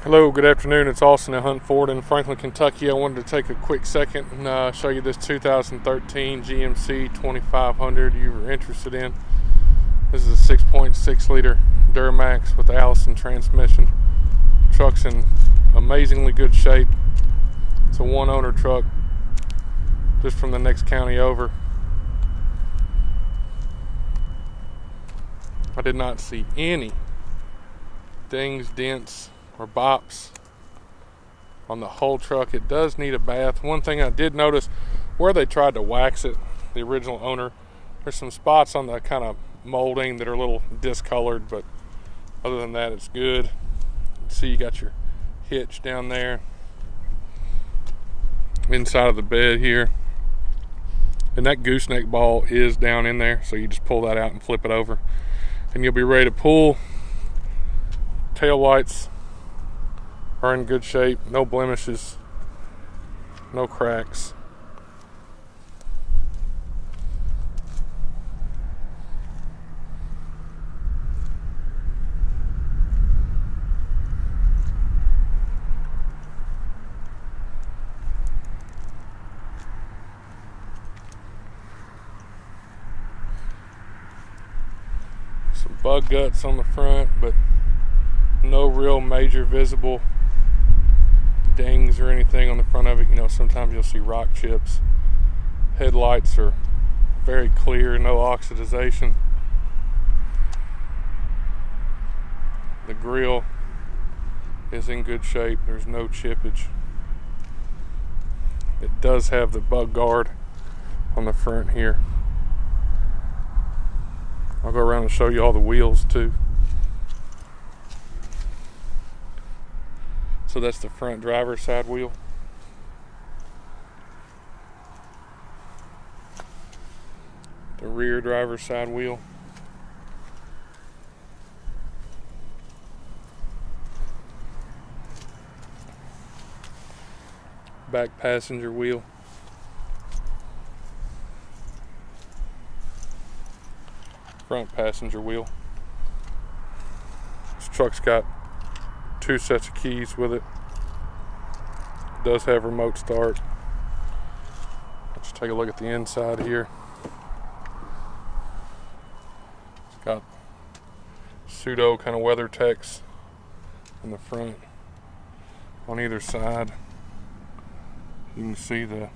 Hello, good afternoon. It's Austin at Hunt Ford in Franklin, Kentucky. I wanted to take a quick second and show you this 2013 GMC 2500 you were interested in. This is a 6.6 liter Duramax with the Allison transmission. Truck's in amazingly good shape. It's a one owner truck just from the next county over. I did not see any dings, dents, or bops on the whole truck. It does need a bath. One thing I did notice, where they tried to wax it, the original owner, there's some spots on the kind of molding that are a little discolored, but other than that it's good. See, you got your hitch down there inside of the bed here, and that gooseneck ball is down in there, so you just pull that out and flip it over and you'll be ready to pull. Tail lights are in good shape, no blemishes, no cracks. Some bug guts on the front, but no real major visible dings or anything on the front of it. You know, sometimes you'll see rock chips. Headlights are very clear, no oxidization. The grille is in good shape, there's no chippage. It does have the bug guard on the front here. I'll go around and show you all the wheels too. So that's the front driver's side wheel. The rear driver's side wheel. Back passenger wheel. Front passenger wheel. This truck's got 2 sets of keys with it. It does have remote start. Let's take a look at the inside here. It's got pseudo kind of weather text in the front. On either side, you can see the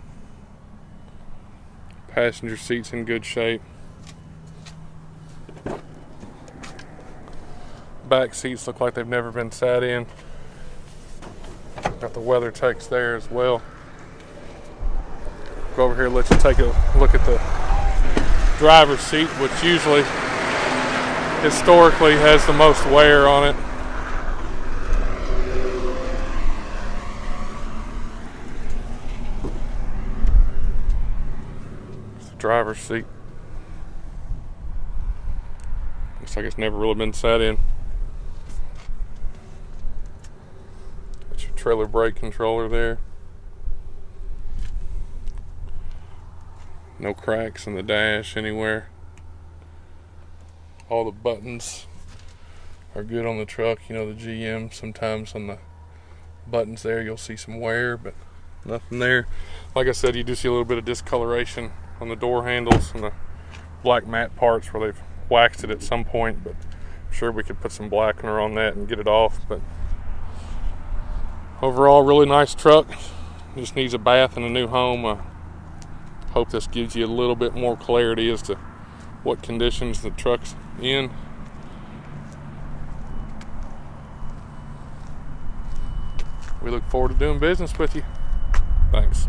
passenger seat's in good shape. Back seats look like they've never been sat in. Got the weather text there as well. Go over here and let you take a look at the driver's seat, which usually historically has the most wear on it. It's the driver's seat. Looks like it's never really been sat in. Trailer brake controller there. No cracks in the dash anywhere. All the buttons are good on the truck. You know, the GM, sometimes on the buttons there you'll see some wear, but nothing there. Like I said, you do see a little bit of discoloration on the door handles and the black matte parts where they've waxed it at some point, but I'm sure we could put some blackener on that and get it off. But overall, really nice truck. Just needs a bath and a new home. I hope this gives you a little bit more clarity as to what conditions the truck's in. We look forward to doing business with you. Thanks.